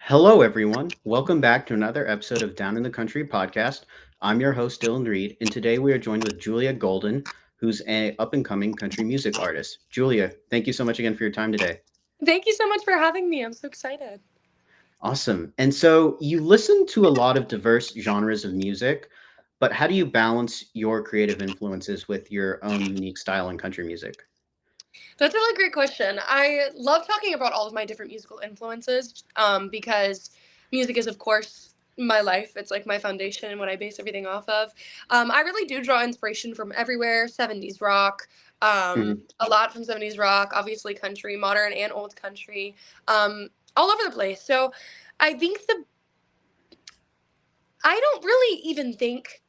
Hello, everyone. Welcome back to another episode of Down in the Country podcast. I'm your host, Dylan Reed, and today we are joined with Julia Golden, who's an up and coming country music artist. Julia, thank you so much again for your time today. Thank you so much for having me. I'm so excited. Awesome. And so you listen to a lot of diverse genres of music, but how do you balance your creative influences with your own unique style in country music? That's a really great question. I love talking about all of my different musical influences because music is, of course, my life. It's like my foundation and what I base everything off of. I really do draw inspiration from everywhere 70s rock, Mhm. a lot from 70s rock, obviously country, modern and old country, all over the place. So I think I don't really even think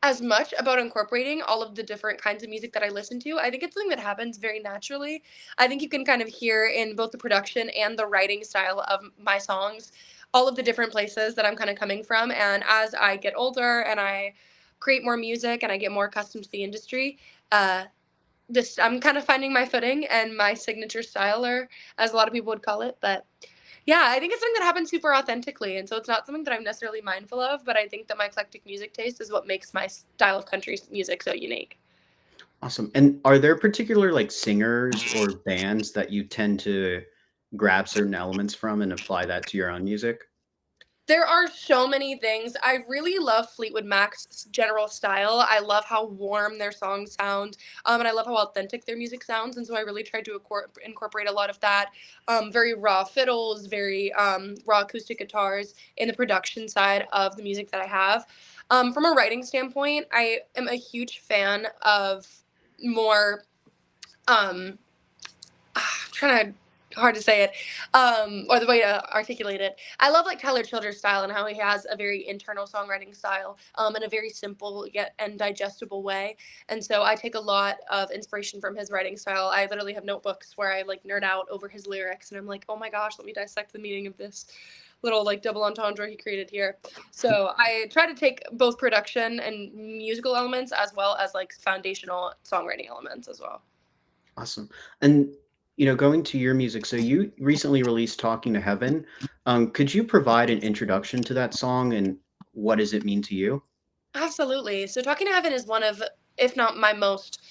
as much about incorporating all of the different kinds of music that I listen to. I think it's something that happens very naturally. I think you can kind of hear in both the production and the writing style of my songs all of the different places that I'm kind of coming from. And as I get older and I create more music and I get more accustomed to the industry, uh, this I'm kind of finding my footing and my signature style, or as a lot of people would call it. But yeah, I think it's something that happens super authentically, and so it's not something that I'm necessarily mindful of, but I think that my eclectic music taste is what makes my style of country music so unique. Awesome. And are there particular like singers or bands that you tend to grab certain elements from and apply that to your own music? There are so many things. I really love Fleetwood Mac's general style. I love how warm their songs sound, and I love how authentic their music sounds. And so I really tried to incorporate a lot of that, very raw fiddles, very raw acoustic guitars in the production side of the music that I have. From a writing standpoint, I am a huge fan of more um, I'm trying to hard to say it, or the way to articulate it. I love like Tyler Childers' style and how he has a very internal songwriting style, in a very simple yet and digestible way. And so I take a lot of inspiration from his writing style. I literally have notebooks where I like nerd out over his lyrics, and I'm like, oh my gosh, let me dissect the meaning of this little like double entendre he created here. So I try to take both production and musical elements as well as like foundational songwriting elements as well. Awesome. And going to your music, so you recently released "Talking to Heaven." Could you provide an introduction to that song and what does it mean to you? Absolutely. So Talking to Heaven is one of, if not my most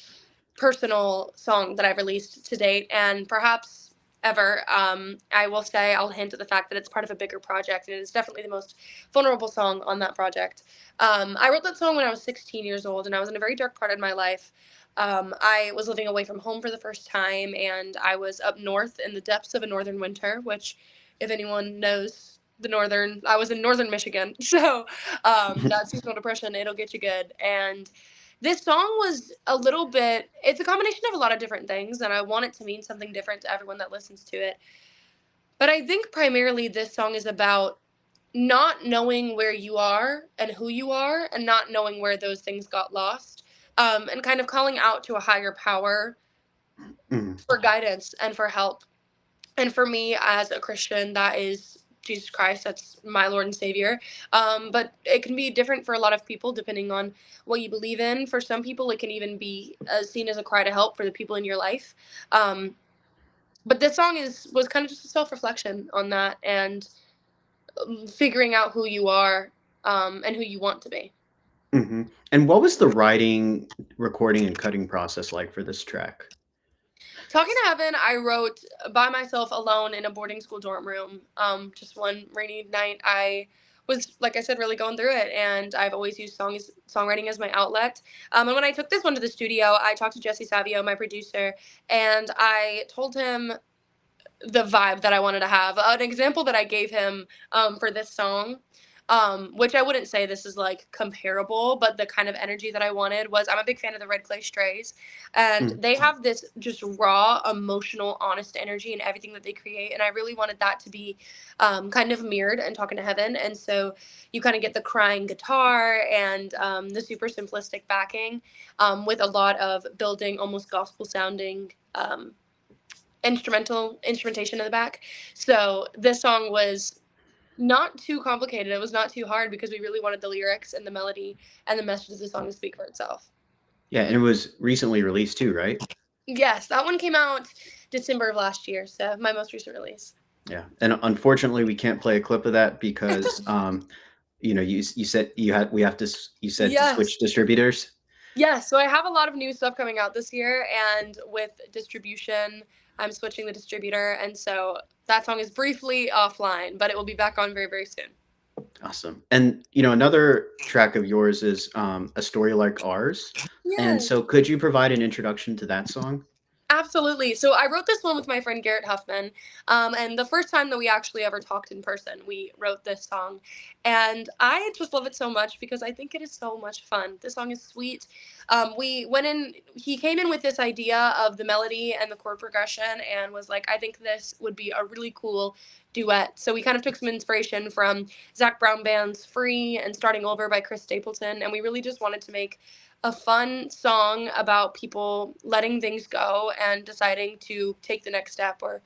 personal song that I've released to date, and perhaps ever. I will say, I'll hint at the fact that it's part of a bigger project, and it is definitely the most vulnerable song on that project. I wrote that song when I was 16 years old, and I was in a very dark part of my life. I was living away from home for the first time, and I was up north in the depths of a northern winter, which, if anyone knows I was in northern Michigan. So that seasonal depression, it'll get you good. And this song was a little bit, it's a combination of a lot of different things, and I want it to mean something different to everyone that listens to it. But I think primarily this song is about not knowing where you are and who you are, and not knowing where those things got lost, and kind of calling out to a higher power Mhm. for guidance and for help. And for me, as a Christian, that is Jesus Christ. That's my Lord and Savior. But it can be different for a lot of people depending on what you believe in. For some people, it can even be seen as a cry to help for the people in your life. Um, but this song was kind of just a self reflection on that, and figuring out who you are, and who you want to be. Mhm. And what was the writing, recording, and cutting process like for this track? Talking to Heaven, I wrote by myself alone in a boarding school dorm room. Just one rainy night, I was, like I said, really going through it, and I've always used songwriting as my outlet. And when I took this one to the studio, I talked to Jesse Savio, my producer, and I told him the vibe that I wanted to have. An example that I gave him for this song, which I wouldn't say this is like comparable, but the kind of energy that I wanted was, I'm a big fan of the Red Clay Strays, and Mhm. they have this just raw, emotional, honest energy in everything that they create. And I really wanted that to be kind of mirrored in Talking to Heaven. And so you kind of get the crying guitar and the super simplistic backing, with a lot of building, almost gospel sounding. Instrumentation in the back. So this song was not too complicated. It was not too hard because we really wanted the lyrics and the melody and the message of the song to speak for itself. Yeah, and it was recently released too, right? Yes, that one came out December of last year, so my most recent release. Yeah, and unfortunately, we can't play a clip of that because, you said we have to you said to Yes. switch distributors? Yes, so I have a lot of new stuff coming out this year, and with distribution, I'm switching the distributor, and so that song is briefly offline, but it will be back on very, very soon. Awesome. And, another track of yours is, "A Story Like Ours." And Yes. so could you provide an introduction to that song? Absolutely. So I wrote this one with my friend Garrett Huffman. And the first time that we actually ever talked in person, we wrote this song. And I just love it so much because I think it is so much fun. This song is sweet. We went in, he came in with this idea of the melody and the chord progression and was like, I think this would be a really cool duet. So we kind of took some inspiration from Zach Brown Band's Free and Starting Over by Chris Stapleton. And we really just wanted to make a fun song about people letting things go and deciding to take the next step or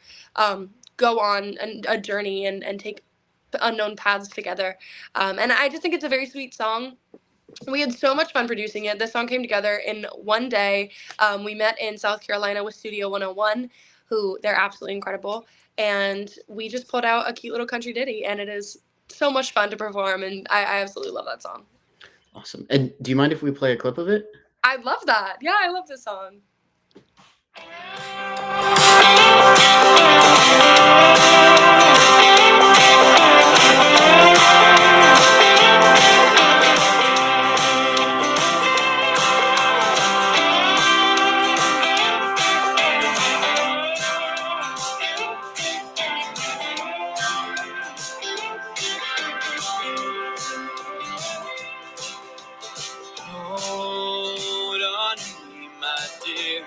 go on a journey and take unknown paths together. And I just think it's a very sweet song. We had so much fun producing it. This song came together in one day. We met in South Carolina with Studio 101, who they're absolutely incredible. And we just pulled out a cute little country ditty, and it is so much fun to perform. And I absolutely love that song. Awesome. And do you mind if we play a clip of it? I love that. Yeah, I love this song. Hold on to me, my dear,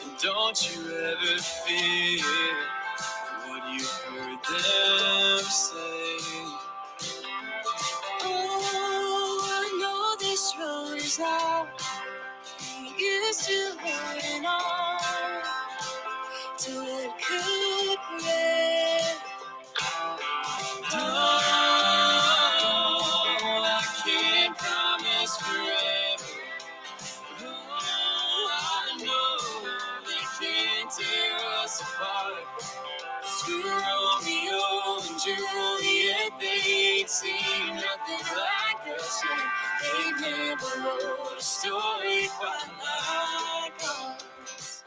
and don't you ever fear what you heard them say. Oh, I know this road is long. We used to holding on to what could break. Oh, I can't promise forever. Oh, I know they can't tear us apart. Screw Romeo and Juliet, they ain't seen nothing like us yet. They never wrote a story quite like ours.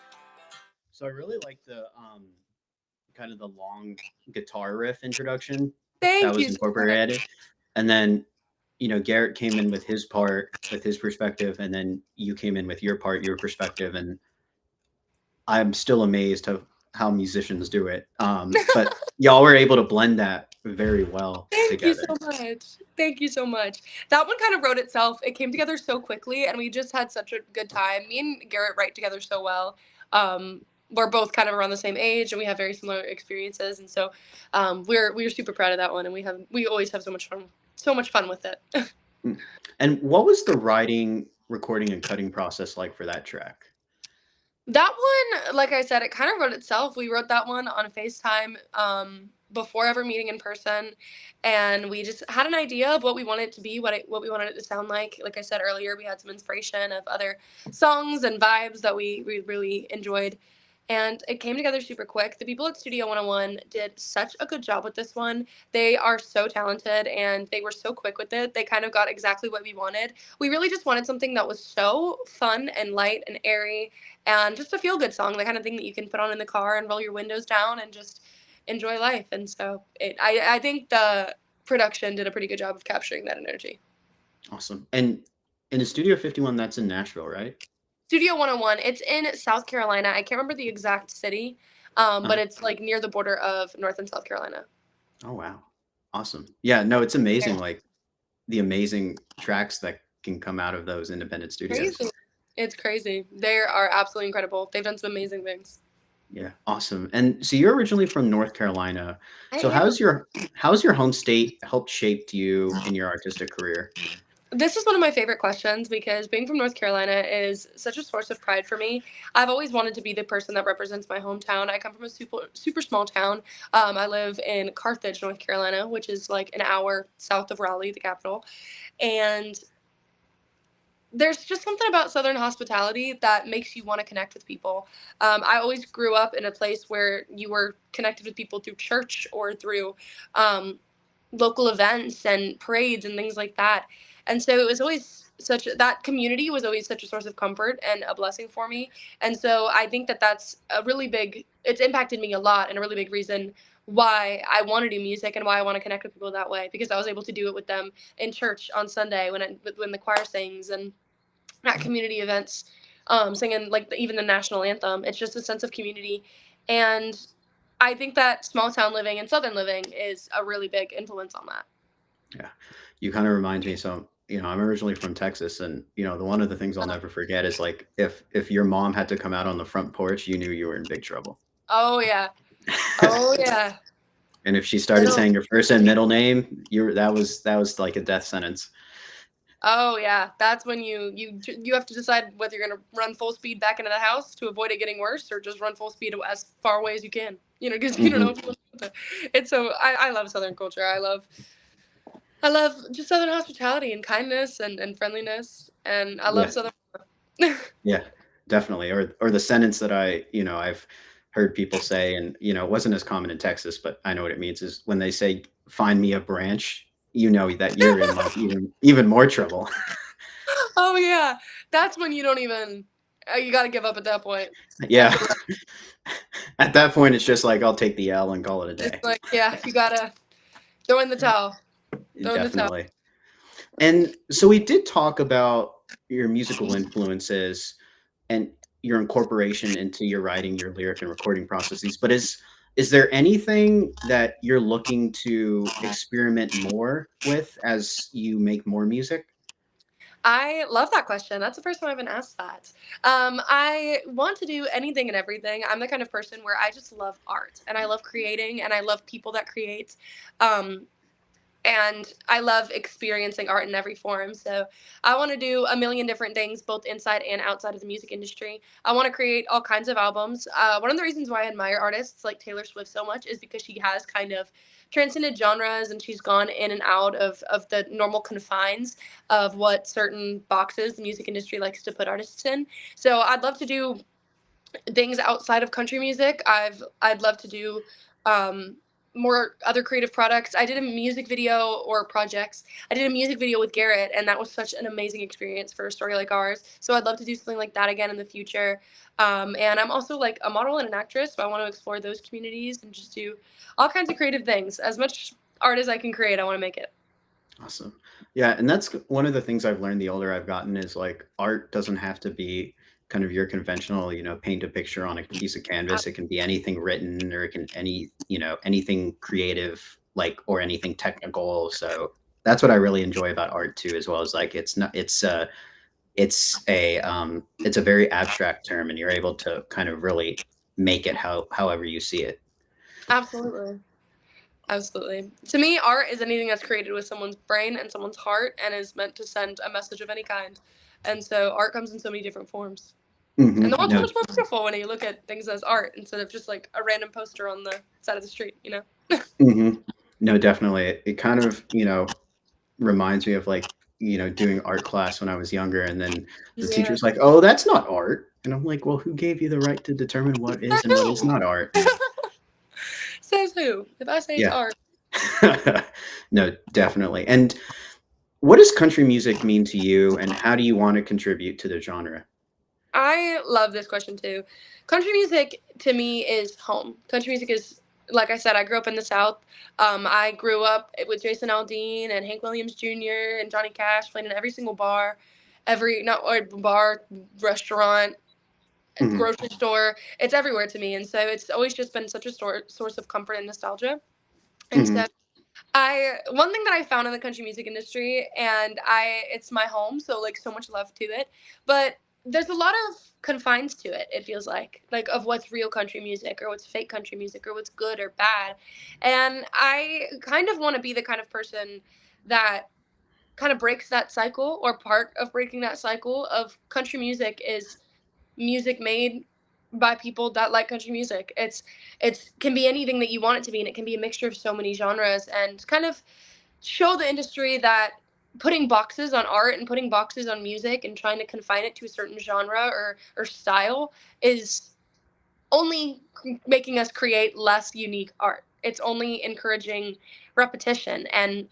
So I really like the, kind of the long guitar riff introduction that Thank was you so much. incorporated, and then, Garrett came in with his part, with his perspective, and then you came in with your part, your perspective, and I'm still amazed of how musicians do it. But y'all were able to blend that very well Thank you so together. much. Thank you so much. That one kind of wrote itself. It came together so quickly, and we just had such a good time. Me and Garrett write together so well. We're both kind of around the same age, and we have very similar experiences, and so we're super proud of that one. And we always have so much fun with it. Mm. And what was the writing, recording, and cutting process like for that track? That one, like I said, it kind of wrote itself. We wrote that one on FaceTime before ever meeting in person, and we just had an idea of what we wanted it to be, what we wanted it to sound like. Like I said earlier, we had some inspiration of other songs and vibes that we really enjoyed, and it came together super quick. The people at Studio 101 did such a good job with this one. They are so talented, and they were so quick with it. They kind of got exactly what we wanted. We really just wanted something that was so fun and light and airy and just a feel good song, the kind of thing that you can put on in the car and roll your windows down and just enjoy life. And so I think the production did a pretty good job of capturing that energy. Awesome. And in the Studio 51, that's in Nashville, right? Studio 101, it's in South Carolina. I can't remember the exact city, but Uh, it's like near the border of North and South Carolina. oh, wow. Awesome. Yeah, no, it's amazing, Yeah. like, the amazing tracks that can come out of those independent studios. Crazy. It's crazy. They are absolutely incredible. They've done some amazing things. Yeah, awesome. And so you're originally from North Carolina. I So am. how's your home state helped shaped you in your artistic career? This is one of my favorite questions because being from North Carolina is such a source of pride for me. I've always wanted to be the person that represents my hometown. I come from a super small town. I live in Carthage, North Carolina, which is like an hour south of Raleigh, the capital. And there's just something about Southern hospitality that makes you want to connect with people. I always grew up in a place where you were connected with people through church or through um, local events and parades and things like that. And so it was always such that community was always such a source of comfort and a blessing for me. And so I think that that's a really big, it's impacted me a lot and a really big reason why I want to do music and why I want to connect with people that way, because I was able to do it with them in church on Sunday when the choir sings, and at community events, singing like even the national anthem. It's just a sense of community, and I think that small town living and southern living is a really big influence on that. Yeah. You kind of remind me. So, I'm originally from Texas, and the one of the things I'll Uh, never forget is like if your mom had to come out on the front porch, you knew you were in big trouble. oh yeah, oh yeah. And if she started It'll, saying your first and middle name, that was like a death sentence. oh yeah, that's when you have to decide whether you're gonna run full speed back into the house to avoid it getting worse, or just run full speed as far away as you can. Because you don't know Hmm. if you want to. It's so I love Southern culture. I love just Southern hospitality and kindness and friendliness, and I love Yeah, Southern. yeah, definitely. Or the sentence that I've heard people say, and it wasn't as common in Texas, but I know what it means is when they say, "Find me a branch," you know that you're in like even more trouble. Oh yeah, that's when you don't even you got to give up at that point. Yeah. After that, At that point, it's just like I'll take the L and call it a it's day. like yeah, you gotta throw in the towel. Throw in the towel. Definitely. And so we did talk about your musical influences and your incorporation into your writing, your lyric and recording processes. But is there anything that you're looking to experiment more with as you make more music? I love that question. That's the first time I've been asked that. I want to do anything and everything. I'm the kind of person where I just love art and I love creating and I love people that create. Um, and I love experiencing art in every form. So I want to do a million different things, both inside and outside of the music industry. I want to create all kinds of albums. One of the reasons why I admire artists like Taylor Swift so much is because she has kind of transcended genres and she's gone in and out of the normal confines of what certain boxes the music industry likes to put artists in. So I'd love to do things outside of country music. I'd love to do um, more other creative products. I did a music video or projects. I did a music video with Garrett, and that was such an amazing experience for a story like ours. So I'd love to do something like that again in the future. And I'm also like a model and an actress, so I want to explore those communities and just do all kinds of creative things. As much art as I can create, I want to make it. Awesome. Yeah, and that's one of the things I've learned the older I've gotten is like art doesn't have to be kind of your conventional, paint a picture on a piece of Uh, canvas. It can be anything written or it can anything creative, like, or anything technical. So that's what I really enjoy about art too, as well as like it's not it's a very abstract term and you're able to kind of really make it however you see it. Absolutely. Absolutely. To me, art is anything that's created with someone's brain and someone's heart and is meant to send a message of any kind. And so art comes in so many different forms. And the world's so No. much more beautiful when you look at things as art instead of just like a random poster on the side of the street? Hmm. No, definitely. It kind of, reminds me of like, doing art class when I was younger. And then the Yeah. teacher's like, "Oh, that's not art." And I'm like, "Well, who gave you the right to determine what is Says and what is who? not art?" Says who? If I say it's Yeah. art. No, definitely. And what does country music mean to you and how do you want to contribute to the genre? I love this question too. Country music to me is home. Country music is, like I said, I grew up in the South. I grew up with Jason Aldean and Hank Williams Jr. and Johnny Cash playing in every single bar, every not or bar, restaurant, Mhm. grocery store. It's everywhere to me, and so it's always just been such a source of comfort and nostalgia. And so Mhm. I one thing that I found in the country music industry, and it's my home, so like so much love to it, but there's a lot of confines to it. It feels like of what's real country music or what's fake country music or what's good or bad, and I kind of want to be the kind of person that kind of breaks that cycle, or part of breaking that cycle of country music is music made by people that like country music. It's can be anything that you want it to be, and it can be a mixture of so many genres, and kind of show the industry that putting boxes on art and putting boxes on music and trying to confine it to a certain genre or style is only making us create less unique art. It's only encouraging repetition and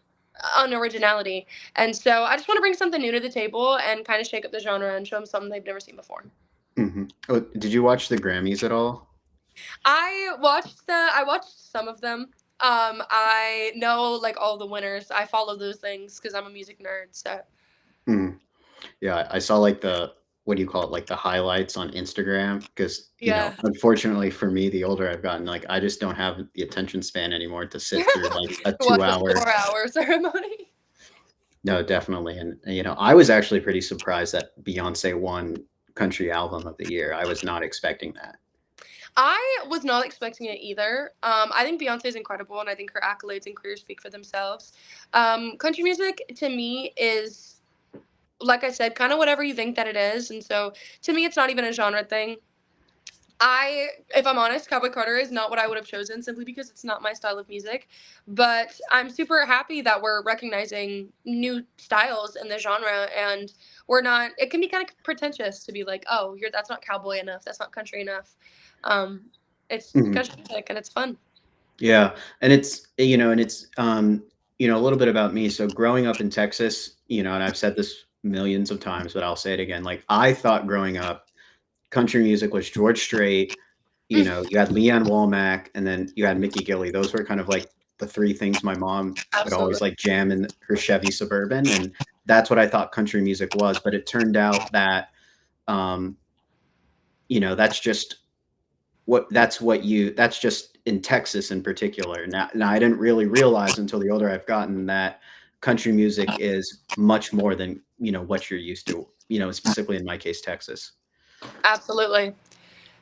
unoriginality. And so I just want to bring something new to the table and kind of shake up the genre and show them something they've never seen before. Oh, did you watch the Grammys at all? I watched some of them. I know like all the winners. I follow those things because I'm a music nerd. So Mm. Yeah, I saw like the what do you call it? Like the highlights on Instagram because, yeah, unfortunately for me, the older I've gotten, like I just don't have the attention span anymore to sit through like a watch a 2 hour. 4 hour ceremony. No, definitely. And I was actually pretty surprised that Beyonce won country album of the year. I was not expecting that. I was not expecting it either. I think Beyonce is incredible, and I think her accolades and career speak for themselves. Country music to me is, like I said, kind of whatever you think that it is, and so to me, it's not even a genre thing. If I'm honest, Cowboy Carter is not what I would have chosen simply because it's not my style of music. But I'm super happy that we're recognizing new styles in the genre, and we're not. It can be kind of pretentious to be like, "Oh, you're that's not cowboy enough. That's not country enough." Um, it's Mhm. country music, and it's fun. Yeah, and it's a little bit about me. So growing up in Texas, and I've said this millions of times, but I'll say it again. Like I thought growing up, country music was George Strait. You had Leanne Womack, and then you had Mickey Gilley. Those were kind of like the three things my mom would always Absolutely. like jam in her Chevy Suburban, and that's what I thought country music was. But it turned out that, um, that's just that's just in Texas in particular. Now I didn't really realize until the older I've gotten that country music is much more than, what you're used to, specifically in my case, Texas. Absolutely.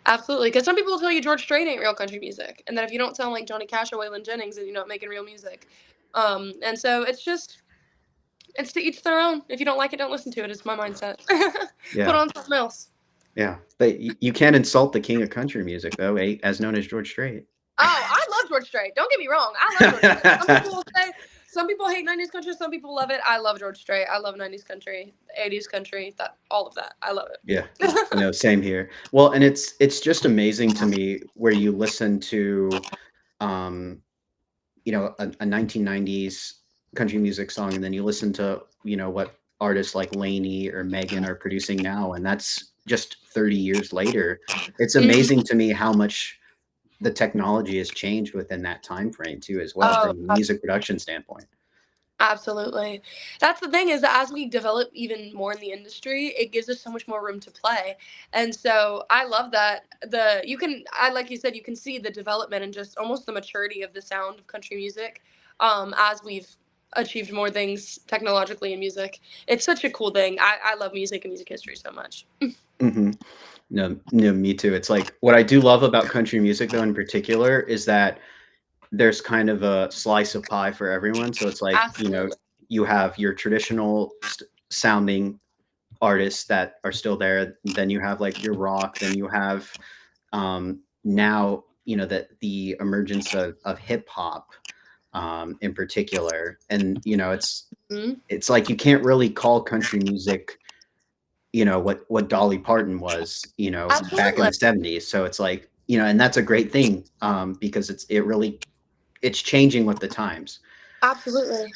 Absolutely. Because some people will tell you George Strait ain't real country music, and that if you don't sound like Johnny Cash or Waylon Jennings, then you're not making real music. And so it's to each their own. If you don't like it, don't listen to it. It's my mindset. Put Yeah. on something else. Yeah. But you can't insult the king of country music though, as known as George Strait. Oh, I love George Strait. Don't get me wrong. I love George Strait. Some people hate 90s country, some people love it. I love George Strait. I love 90s country, 80s country, that all of that. I love Yeah. it. No, same here. Well, and it's just amazing to me where you listen to, um, a 1990s country music song, and then you listen to, what artists like Lainey or Megan are producing now, and that's just 30 years later. It's Mhm. amazing to me how much the technology has changed within that time frame too, as well, Oh, from a music production standpoint. absolutely. That's the thing is that as we develop even more in the industry, it gives us so much more room to play. And so I love that like you said, you can see the development and just almost the maturity of the sound of country music as we've achieved more things technologically in music. It's such a cool thing. I love music and music history so much. Mhm. No, no, me too. It's like what I do love about country music though in particular is that there's kind of a slice of pie for everyone. So it's like, Absolutely. you have your traditional sounding artists that are still there. Then you have like your rock. Then you have, now, that the emergence of hip hop, in particular. And, Mhm. it's like you can't really call country music, what Dolly Parton was, back in Absolutely. the 70s. So it's like, and that's a great thing, because it's changing with the times. Absolutely.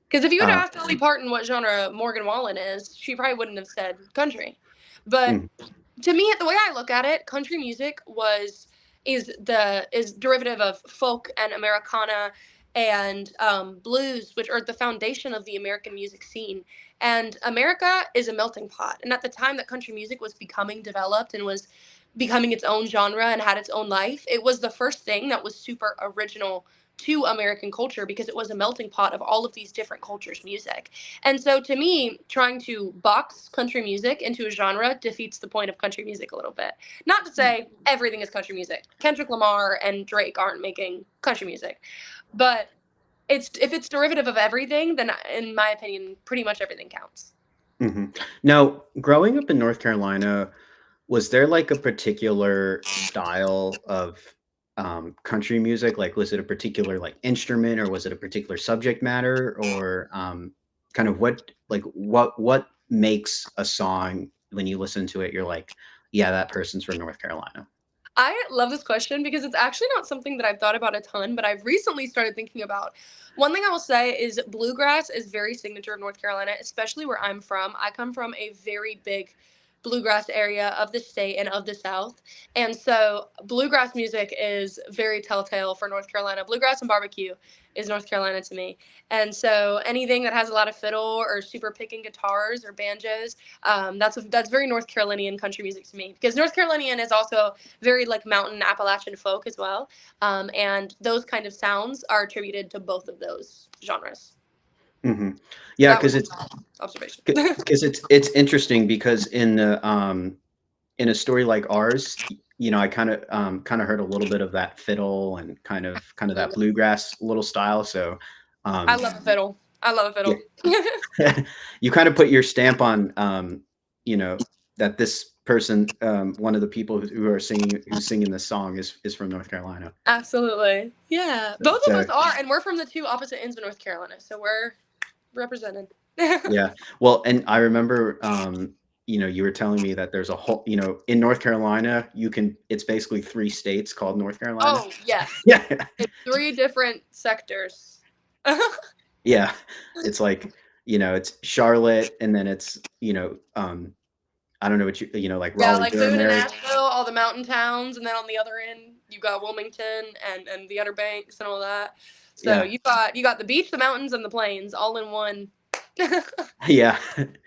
Because if you would Uh, have asked Dolly Parton what genre Morgan Wallen is, she probably wouldn't have said country. But mm, to me, the way I look at it, country music is derivative of folk and Americana and blues, which are the foundation of the American music scene. And America is a melting pot. And at the time that country music was becoming developed and was becoming its own genre and had its own life, it was the first thing that was super original to American culture because it was a melting pot of all of these different cultures' music. And so to me, trying to box country music into a genre defeats the point of country music a little bit. Not to say everything is country music. Kendrick Lamar and Drake aren't making country music. But it's if it's derivative of everything, then in my opinion, pretty much everything counts. mhm. Now, growing up in North Carolina, was there like a particular style of, country music? Like, was it a particular like instrument, or was it a particular subject matter, or, kind of what makes a song when you listen to it, you're like, yeah, that person's from North Carolina. I love this question because it's actually not something that I've thought about a ton, but I've recently started thinking about. One thing I will say is bluegrass is very signature of North Carolina, especially where I'm from. I come from a very big bluegrass area of the state and of the South. And so bluegrass music is very telltale for North Carolina. Bluegrass and barbecue is North Carolina to me. And so anything that has a lot of fiddle or super picking guitars or banjos, that's very North Carolinian country music to me, because North Carolinian is also very like mountain Appalachian folk as well. And those kind of sounds are attributed to both of those genres. Hmm. So Yeah, that was because my observation. it's interesting because in a story like ours, I kind of heard a little bit of that fiddle and kind of that Absolutely. bluegrass little style. So I um, love a fiddle. I love a yeah, fiddle. you kind of put your stamp on you know that this person, one of the people who's singing this song is from North Carolina. Absolutely. Yeah. Both of So us are, and we're from the two opposite ends of North Carolina, so we're represented. yeah, well, and I remember you were telling me that there's a whole, in North Carolina, it's basically three states called North Carolina. Oh, yes. Yeah. It's three different sectors. Yeah, it's like, it's Charlotte, and then it's, I don't know what like Yeah, Raleigh, like Durham Boone and area. Asheville, all the mountain towns, and then on the other end you got Wilmington and the Outer Banks and all that. So Yeah. you got the beach, the mountains, and the plains all in one. Yeah.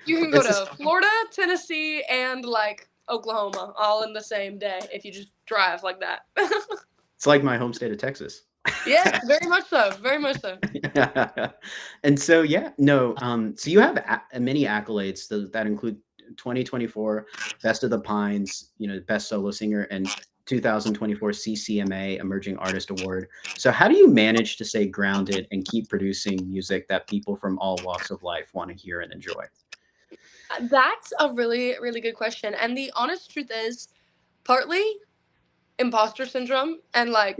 You can go It's just to Florida, Tennessee, and like Oklahoma all in the same day if you just drive like that. it's like my home state of Texas. Yes, very much so. Very much so. And so, yeah, no, so you have many accolades that include 2024 Best of the Pines, Best Solo Singer, and 2024 CCMA Emerging Artist Award. So how do you manage to stay grounded and keep producing music that people from all walks of life want to hear and enjoy? That's a really, really good question. And the honest truth is, partly imposter syndrome. And like,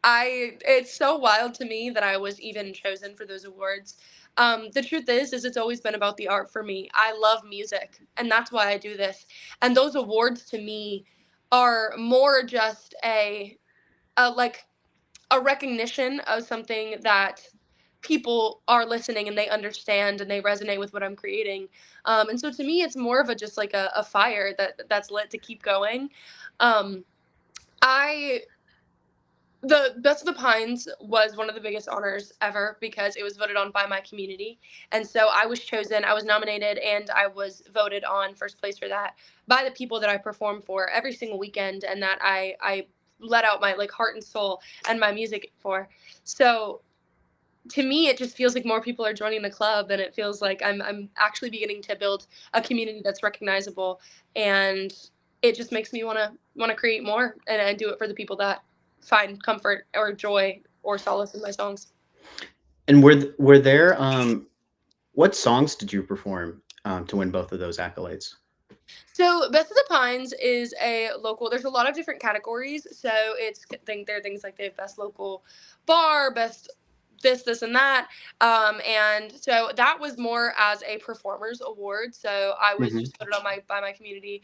it's so wild to me that I was even chosen for those awards. The truth is it's always been about the art for me. I love music, and that's why I do this. And those awards to me are more just like a recognition of something that people are listening and they understand and they resonate with what I'm creating. And so to me, it's more of a just like a fire that's lit to keep going. Um, I the Best of the Pines was one of the biggest honors ever because it was voted on by my community. And so I was chosen, I was nominated, and I was voted on first place for that by the people that I perform for every single weekend and that I let out my like heart and soul and my music for. So to me it just feels like more people are joining the club, and it feels like I'm actually beginning to build a community that's recognizable, and it just makes me want to create more, and I do it for the people that find comfort or joy or solace in my songs. And were there what songs did you perform to win both of those accolades? So Best of the Pines is a local. There's a lot of different categories. So there are things like they have best local bar, best this and that. And so that was more as a performers award. So I was Hmm. just voted on by my community,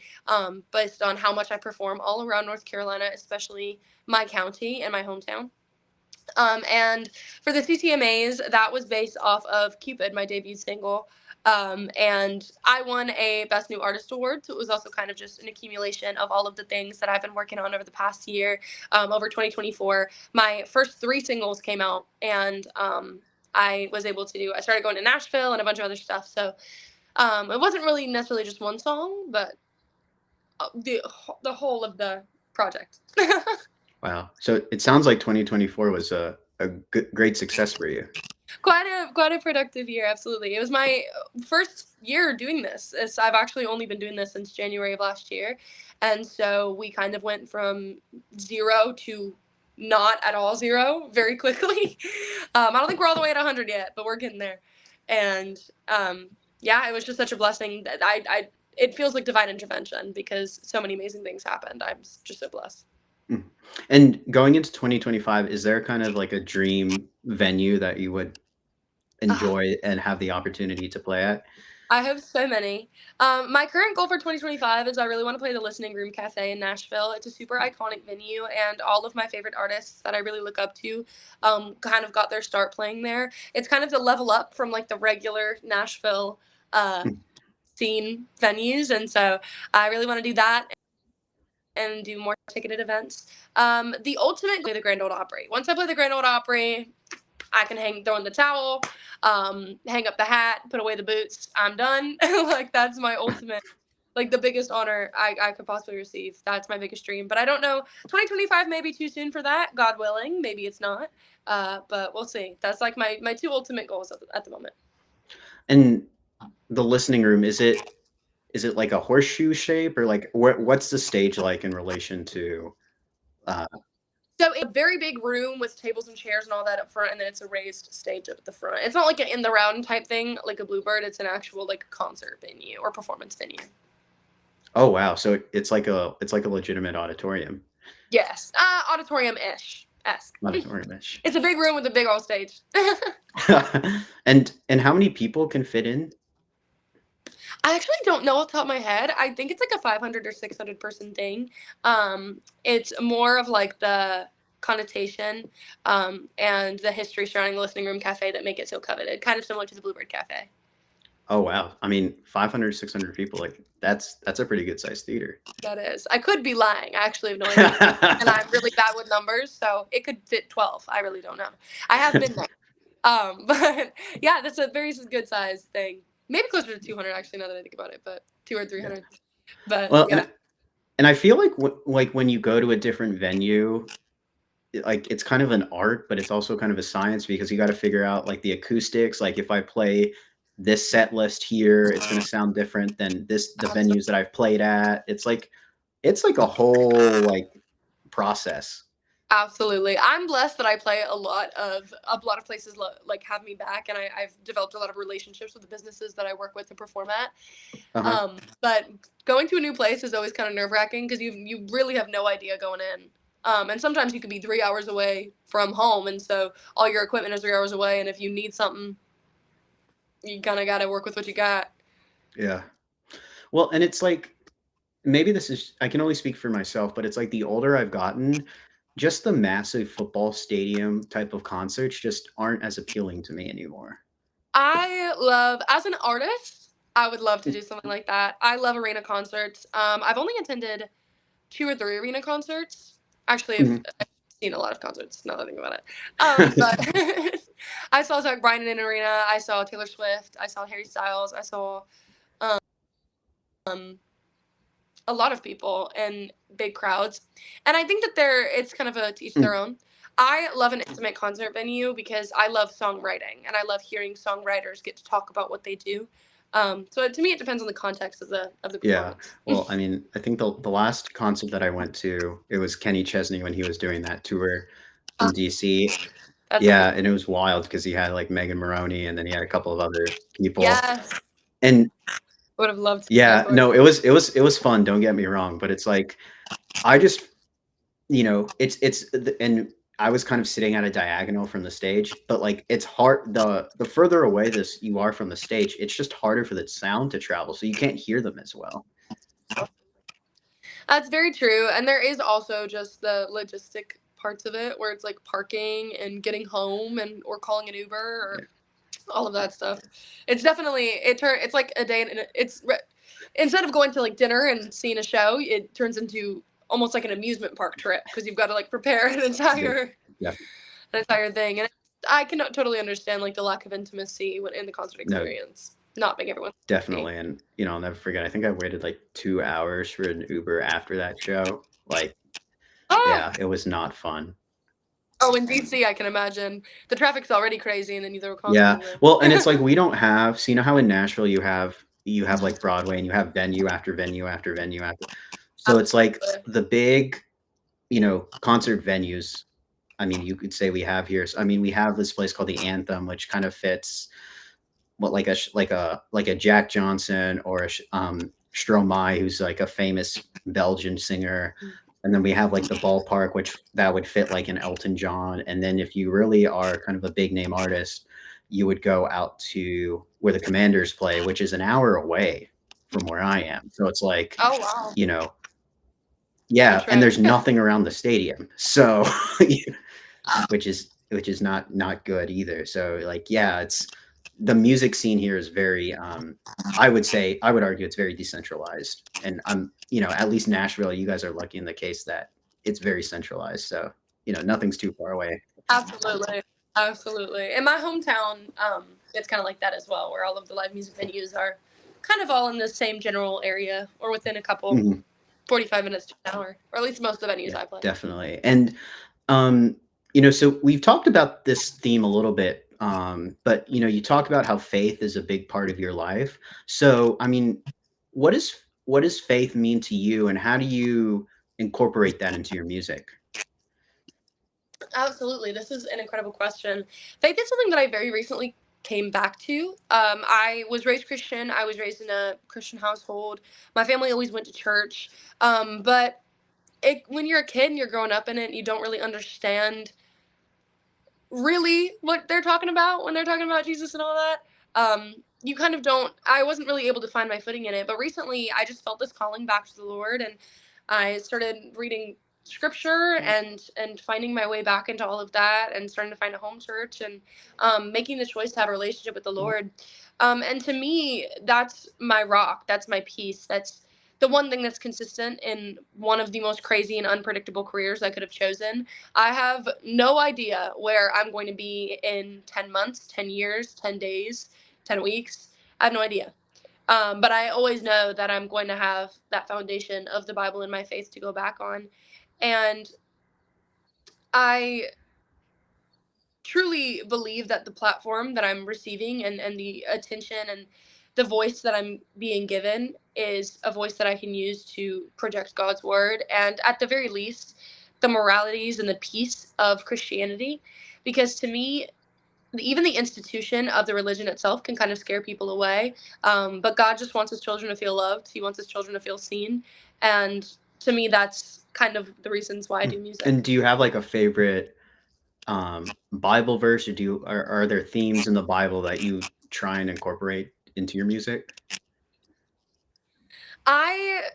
based on how much I perform all around North Carolina, especially my county and my hometown. And for the CCMAs, that was based off of Cupid, my debut single. And I won a Best New Artist award. So it was also kind of just an accumulation of all of the things that I've been working on over the past year, over 2024. My first three singles came out, and I started going to Nashville and a bunch of other stuff. So it wasn't really necessarily just one song, but the whole of the project. Wow. So it sounds like 2024 was a great success for you. Quite a productive year, absolutely. It was my first year doing this. I've actually only been doing this since January of last year, and so we kind of went from zero to not at all zero very quickly. I don't think we're all the way at 100 yet, but we're getting there. And yeah, it was just such a blessing that I it feels like divine intervention because so many amazing things happened. I'm just so blessed. Mm. And going into 2025, is there kind of like a dream venue that you would Ah, enjoy and have the opportunity to play at? I have so many. My current goal for 2025 is I really want to play the Listening Room Cafe in Nashville. It's a super iconic venue, and all of my favorite artists that I really look up to kind of got their start playing there. It's kind of the level up from like the regular Nashville uh, Hmm. scene venues, and so I really want to do that and do more ticketed events. The ultimate play the Grand Ole Opry. Once I play the Grand Ole Opry, I can throw in the towel, hang up the hat, put away the boots. I'm done. Like that's my ultimate, like the biggest honor I could possibly receive. That's my biggest dream. But I don't know. 2025 may be too soon for that. God willing, maybe it's not. But we'll see. That's like my two ultimate goals at the moment. And the listening room, is it like a horseshoe shape, or like what's the stage like in relation to uh So it's a very big room with tables and chairs and all that up front, and then it's a raised stage up at the front. It's not like an in the round type thing like a Bluebird. It's an actual like concert venue or performance venue. oh wow, so it's like a legitimate auditorium. Yes, auditorium ish esque. Auditorium-ish. It's a big room with a big old stage. And how many people can fit in? I actually don't know off the top of my head. I think it's like a 500 or 600 person thing. It's more of like the connotation and the history surrounding the Listening Room Cafe that make it so coveted, kind of similar to the Bluebird Cafe. Oh wow. I mean, 500, 600 people, like that's a pretty good sized theater. That is. I could be lying. I actually have no idea. And I'm really bad with numbers, so it could fit 12. I really don't know. I have been there. But yeah, that's a very good size thing. Maybe closer to 200 actually now that I think about it, but 2 or Yeah. 300. But Well, yeah. and I feel like like when you go to a different venue, like it's kind of an art, but it's also kind of a science because you got to figure out like the acoustics. Like if I play this set list here, it's going to sound different than the venues that I've played at. It's like a whole like process. Absolutely. I'm blessed that I play a lot of places like have me back, and I've developed a lot of relationships with the businesses that I work with to perform at. Uh-huh. But going to a new place is always kind of nerve wracking because you really have no idea going in. And sometimes you could be 3 hours away from home, and so all your equipment is 3 hours away. And if you need something, you kind of got to work with what you got. Yeah. Well, and it's like maybe this is I can only speak for myself, but it's like the older I've gotten, just the massive football stadium type of concerts just aren't as appealing to me anymore. I love, as an artist, I would love to do something like that. I love arena concerts. I've only attended 2 or 3 arena concerts. Actually, Mhm. I've seen a lot of concerts now that I think about it. But I saw Zach Bryan in an arena. I saw Taylor Swift. I saw Harry Styles. I saw um, a lot of people in big crowds, and I think that it's kind of a to each their Mm. own. I love an intimate concert venue because I love songwriting and I love hearing songwriters get to talk about what they do. So to me, it depends on the context of the Yeah. performance. Well, I mean, I think the last concert that I went to, it was Kenny Chesney when he was doing that tour Uh, in DC. that's Yeah, amazing. and it was wild because he had like Megan Maroney and then he had a couple of other people. Yes, And would have loved to be there yeah, for it. no, it was fun, don't get me wrong, but it's like I just and I was kind of sitting at a diagonal from the stage, but like it's hard the further away this you are from the stage, it's just harder for the sound to travel, so you can't hear them as well. That's very true. And there is also just the logistic parts of it where it's like parking and getting home and or calling an Uber or Yeah. all of that stuff. It's definitely it's like a day and instead of going to like dinner and seeing a show, it turns into almost like an amusement park trip because you've got to like prepare Yeah. Yeah. an entire thing. And I can totally understand like the lack of intimacy in the concert No, experience, not being everyone happy. definitely, and, I'll never forget, I think I waited, like, 2 hours for an Uber after that show, like, Ah! yeah, it was not fun. Oh, in DC, I can imagine. The traffic's already crazy, and then you throw a concert Yeah, in there. well, and it's like we don't have so you know how in Nashville you have, like, Broadway and you have venue after venue after venue after so it's like Absolutely. the big, concert venues, I mean, you could say we have here, I mean, we have this place called the Anthem, which kind of fits what like a Jack Johnson or Stromae, who's like a famous Belgian singer. And then we have like the ballpark, which that would fit like an Elton John. And then if you really are kind of a big name artist, you would go out to where the Commanders play, which is an hour away from where I am. So it's like, Oh wow. you know, What a yeah, and trip. there's nothing around the stadium. So which is not good either. So like yeah, it's the music scene here is very I would argue it's very decentralized. And at least Nashville, you guys are lucky in the case that it's very centralized. So, nothing's too far away. Absolutely. Absolutely. In my hometown, it's kind of like that as well, where all of the live music venues are kind of all in the same general area or within a couple Mhm. 45 minutes to an hour, or at least most of the venues Yeah, I play. definitely. And um, so we've talked about this theme a little bit, but you talk about how faith is a big part of your life. So, I mean, what does faith mean to you, and how do you incorporate that into your music? Absolutely. This is an incredible question. Faith is something that I very recently came back to. I was raised Christian. I was raised in a Christian household. My family always went to church. But when you're a kid and you're growing up in it, you don't really understand really what they're talking about when they're talking about Jesus and all that. You kind of don't. I wasn't really able to find my footing in it, but recently I just felt this calling back to the Lord, and I started reading scripture and finding my way back into all of that, and starting to find a home church, and making the choice to have a relationship with the Lord. And to me, that's my rock. That's my peace. That's the one thing that's consistent in one of the most crazy and unpredictable careers I could have chosen. I have no idea where I'm going to be in 10 months, 10 years, 10 days, 10 weeks. I have no idea. But I always know that I'm going to have that foundation of the Bible and my faith to go back on. And I truly believe that the platform that I'm receiving and the attention and the voice that I'm being given is a voice that I can use to project God's word and, at the very least, the moralities and the peace of Christianity. Because to me, even the institution of the religion itself can kind of scare people away. But God just wants his children to feel loved, he wants his children to feel seen. And to me, that's kind of the reasons why I Mm. do music. And do you have like a favorite Bible verse, or are there themes in the Bible that you try and incorporate into your music? I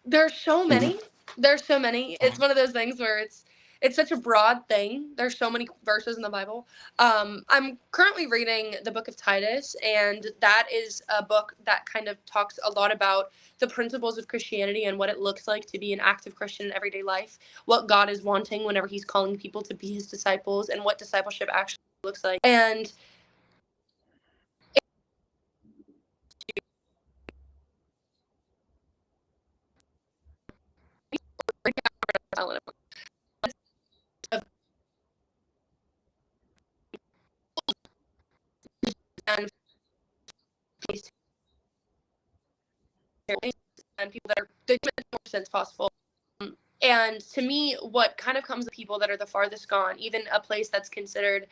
There's so Mhm. many. There's so many. It's one of those things where it's such a broad thing. There's so many verses in the Bible. I'm currently reading the book of Titus, and that is a book that kind of talks a lot about the principles of Christianity and what it looks like to be an active Christian in everyday life, what God is wanting whenever he's calling people to be his disciples, and what discipleship actually looks like. And and and people that are the more sense possible. And to me, what kind of comes to people that are the farthest gone, even a place that's considered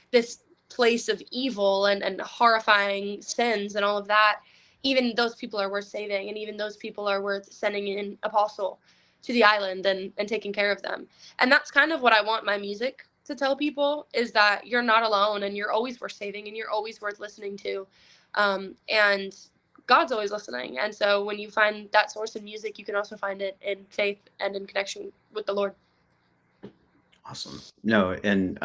this place of evil and horrifying sins and all of that, even those people are worth saving, and even those people are worth sending an apostle to the island and taking care of them. And that's kind of what I want my music to tell people, is that you're not alone, and you're always worth saving, and you're always worth listening to. And God's always listening. And so when you find that source in music, you can also find it in faith and in connection with the Lord. Awesome. No, and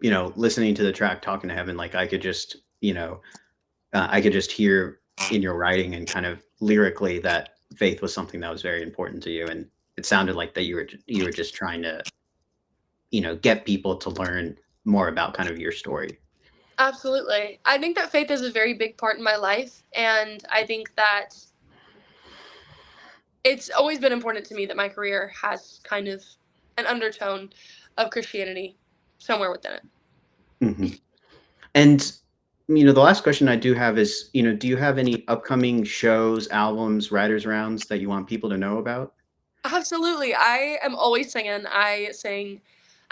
listening to the track "Talking to Heaven," like I could just hear in your writing and kind of lyrically that faith was something that was very important to you, and it sounded like that you were just trying to, get people to learn more about kind of your story. Absolutely. I think that faith is a very big part in my life. And I think that it's always been important to me that my career has kind of an undertone of Christianity somewhere within it. Mhm. And, the last question I do have is, do you have any upcoming shows, albums, writers' rounds that you want people to know about? Absolutely. I am always singing. I sing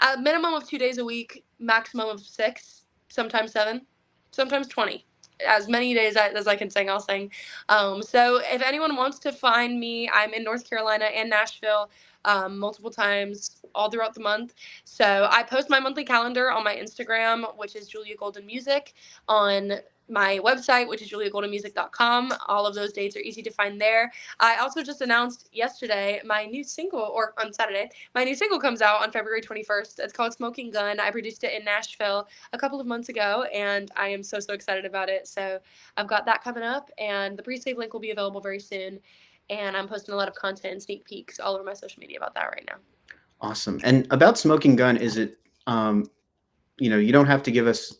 a minimum of 2 days a week, maximum of six, sometimes seven, sometimes 20. As many days as I can sing, I'll sing. So if anyone wants to find me, I'm in North Carolina and Nashville. multiple times all throughout the month. So I post my monthly calendar on my Instagram, which is Julia Golden Music, on my website, which is juliagoldenmusic.com. All of those dates are easy to find there. I also just announced yesterday my new single, or on Saturday, my new single comes out on February 21st. It's called Smoking Gun. I produced it in Nashville a couple of months ago, and I am so excited about it. So I've got that coming up, and the pre-save link will be available very soon. And I'm posting a lot of content and sneak peeks all over my social media about that right now. Awesome. And about Smoking Gun, is it you don't have to give us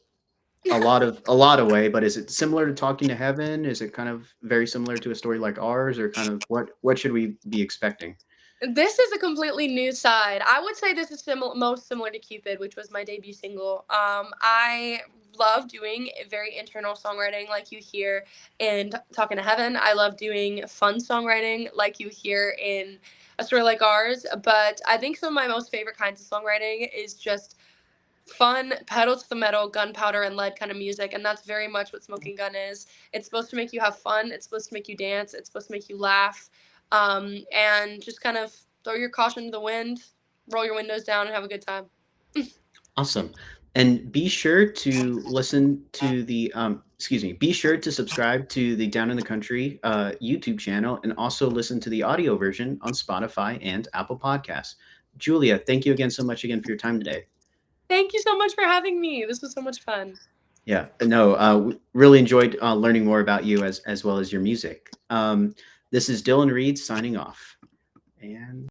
a lot away, but is it similar to Talking to Heaven? Is it kind of very similar to a story like ours, or kind of what should we be expecting? This is a completely new side. I would say this is most similar to Cupid, which was my debut single. I love doing very internal songwriting like you hear in Talking to Heaven. I love doing fun songwriting like you hear in A Story Like Ours. But I think some of my most favorite kinds of songwriting is just fun, pedal to the metal, gunpowder and lead kind of music, and that's very much what Smoking Gun is. It's supposed to make you have fun. It's supposed to make you dance. It's supposed to make you laugh, and just kind of throw your caution to the wind, roll your windows down, and have a good time. Awesome. And be sure to listen to the excuse me, be sure to subscribe to the Down in the Country YouTube channel, and also listen to the audio version on Spotify and Apple Podcasts. Julia, thank you again so much again for your time today. Thank you so much for having me. This was so much fun. Yeah, no, really enjoyed learning more about you as well as your music. This is Dylan Reed signing off. And